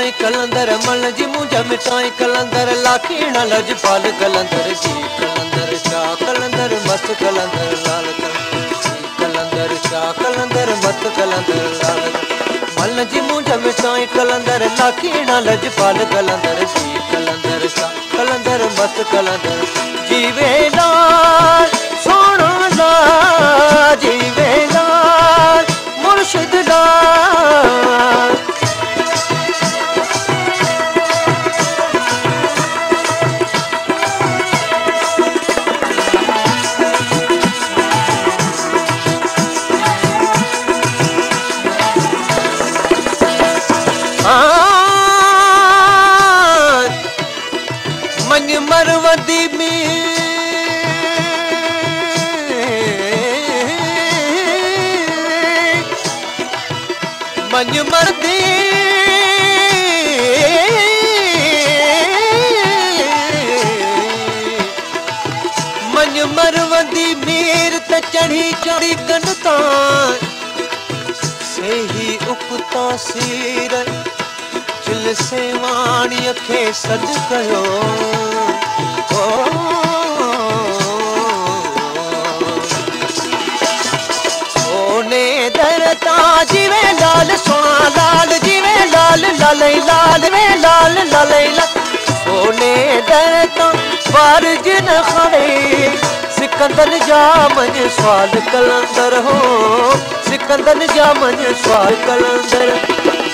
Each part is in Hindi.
मिटाई कलंदर मन जी मुझा मिटाई कलंदर लाखीना लजपाल कलंदर जी कलंदर शाह कलंदर मत कलंदर लाल कलंदर शाह कलंदर मत कलंदर लाल मन जी मुझा मिटाई कलंदर लाखीना लजपाल कलंदर जी कलंदर शाह कलंदर मत कलंदर जीवे लाल सोना लाल जीवे लाल मुर्शिद लाल मन मरवदी में मन मरदी मन मरवदी मीर त चढ़ी चढ़ी कनता से ही उकता सीर चिल से वाणी खे सद कयो सोने दरता जीवे लाल सोना लाल जीवे लाल लालई लाल वे लाल लालई लाल सोने दरता बारज न खड़े सिकंदर जा मन स्वाल कलंदर हो सिकंदर जा मन स्वाल कलंदर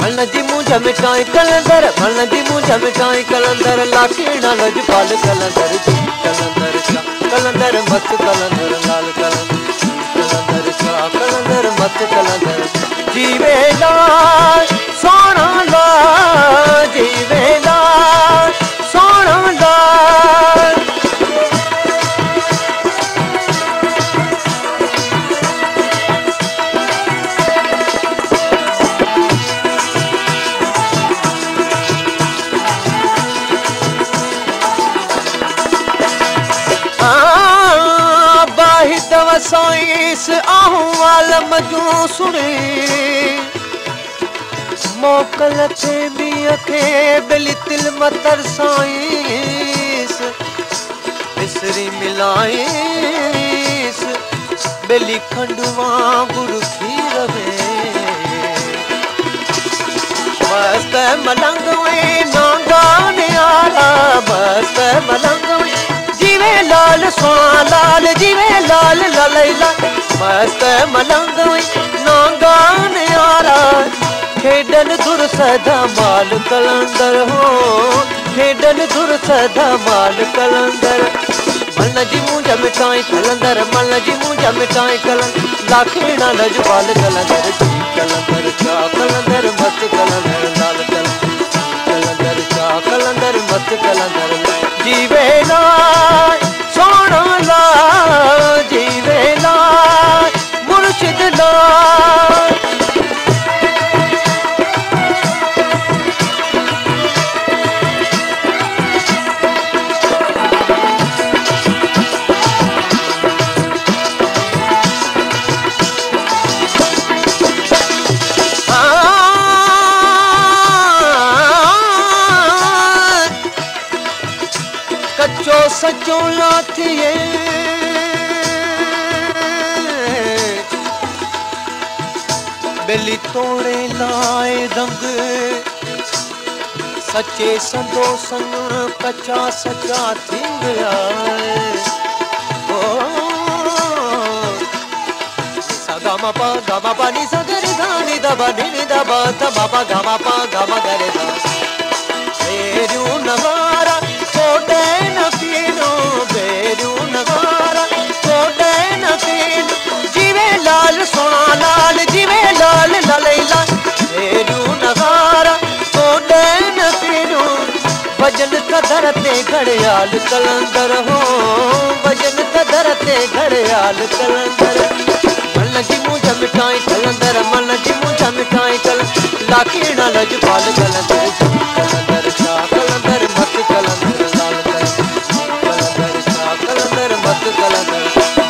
मन जी मुझा मिटाई कलंदर मन जी मुझा मिटाई कलंदर लाखीना लजपाल कलंदर जी कलंदर शाह कलंदर मत कलंदर लाल कलंदर शाह कलंदर मत कलंदर जीवे लाल सोना लाल जीवे लाल सोना लाल साइस आहूं आलम जो सुने मोकल थे मिया के बेली तिल मतर साइस मिसरी मिलाइस बेली खंडवा गुरु खीर में मस्त मलंग में नांगा न्यारा मस्त मलंग में जीवे लाल सोना लाल जीवे लाल लालई लाल मस्त मलंग नांगा न्यारा खेडन धुर सदा माल कलंदर हो खेडन धुर सदा माल कलंदर मन जी मुझा मिटाई कलंदर मन जी मुझा मिटाई कलंदर लाखीना लजपाल कलंदर जी कलंदर शाह कलंदर मत कलंदर लाल कलंदर शाह कलंदर मत कलंदर जीवे लाल सोना लाल जीवे लाल मुर्शिद लाल सचो लाथिए बेली तोड़े लाए रंग सचे संदोसन कचा सचा थी गया गा मा पा नि सा गा रे धा नि दा बा नि दा बा धा मा पा गा मा गा रे धा बेरू नगारा छोटे न पीनो बेरू नगारा छोटे न पीनो जीवे लाल सोना लाल जीवे लाल लालई लाल बेरू नगारा छोटे न पीनो भजन कदरते घड़ियाल कलंदर हो भजन कदरते घड़ियाल कलंदर मन जी मुझा मिटाई कलंदर मन जी मुझा मिटाई कल लाखीना लजपाल कलंदर कलंदर शाह कलंदर मत कलंदर लाल कलंदर शाह कलंदर मत कलंदर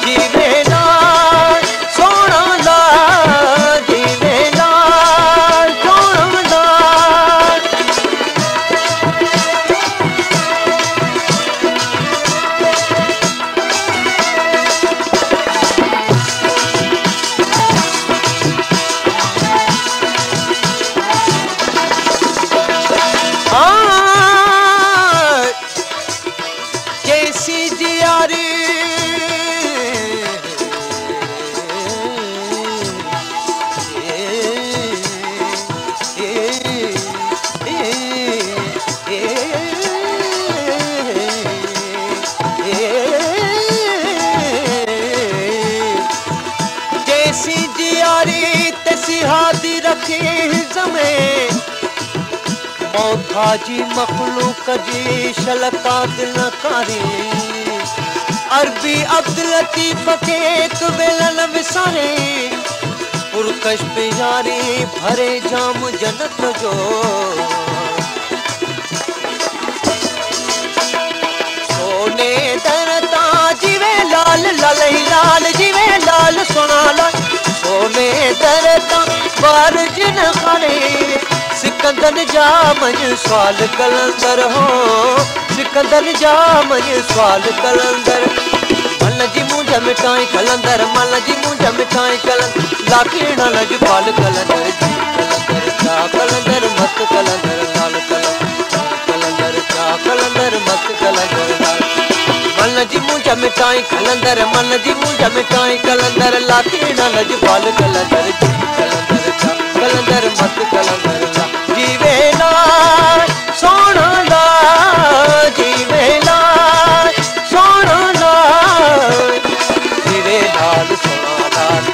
जीवे लाल सोना लाल जीवे लाल सोना लाल रखे हिज़ मौथा जी मखलूक जी शलकात न करे अरबी अब्दुल लतीफ के एक वेला न विसारे पुरकश प्यारी भरे जाम जन्नत जो सोने दरता जीवे लाल ललई लाल जीवे लाल सोना लाल सोने दरता बारज न खाने सिकंदर जा मज सवाल कलंदर हो सिकंदर जा मज सवाल कलंदर मन जी मुंझ मिटाई कलंदर मन जी मुंझ मिटाई कलंदर लाखीना लजपाल कलंदर जी कलंदर चा कलंदर मत कलंदर लाल कलंदर चा कलंदर मत कलंदर लाल मन जी मुंझ मिटाई कलंदर मन जी मुंझ मिटाई कलंदर लाखीना लजपाल कलंदर जी कलंदर चा कलंदर मत कलंदर लाल जीवे लाल सोना लाल जीवे लाल सोना लाल जीवे लाल सोना लाल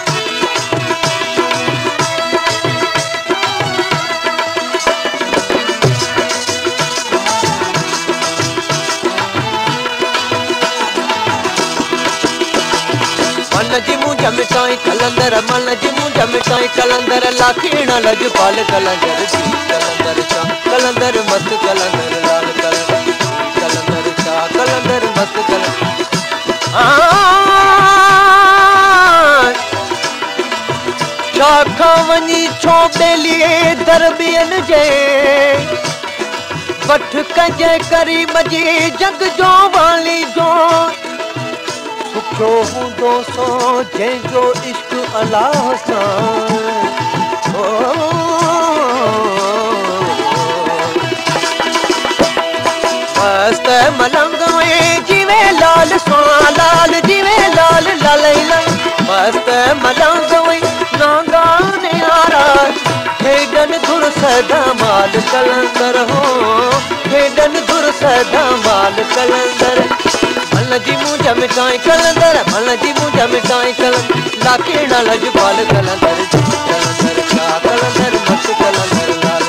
मन जी मुंझ मिटाई कलंदर मन जी मुंझ मिटाई कलंदर लाखीना लजपाल कलंदर जी कलंदर चा कलंदर मत कलंदर लाल कलंदर चा कलंदर मत कलंदर शाखा वनी छो बेलिए दरबियन जे वठ कंजे करी मजी जग जो वाली जो सुखो हूंदो सो जंहिंजो इश्क अलाह सां मस्त मलंग जीवे लाल सोना लाल जीवे लाल लालई लाल मस्त मलंग नांगा नियारा खेडन धुर सदा माल कलंदर हो खेडन धुर सदा माल कलंदर मन जी मुंझ मिटाई कलंदर मन जी मुंझ मिटाई कलंदर लाखीना लजपाल कलंदर जी कलंदर चा कलंदर मत कलंदर लाल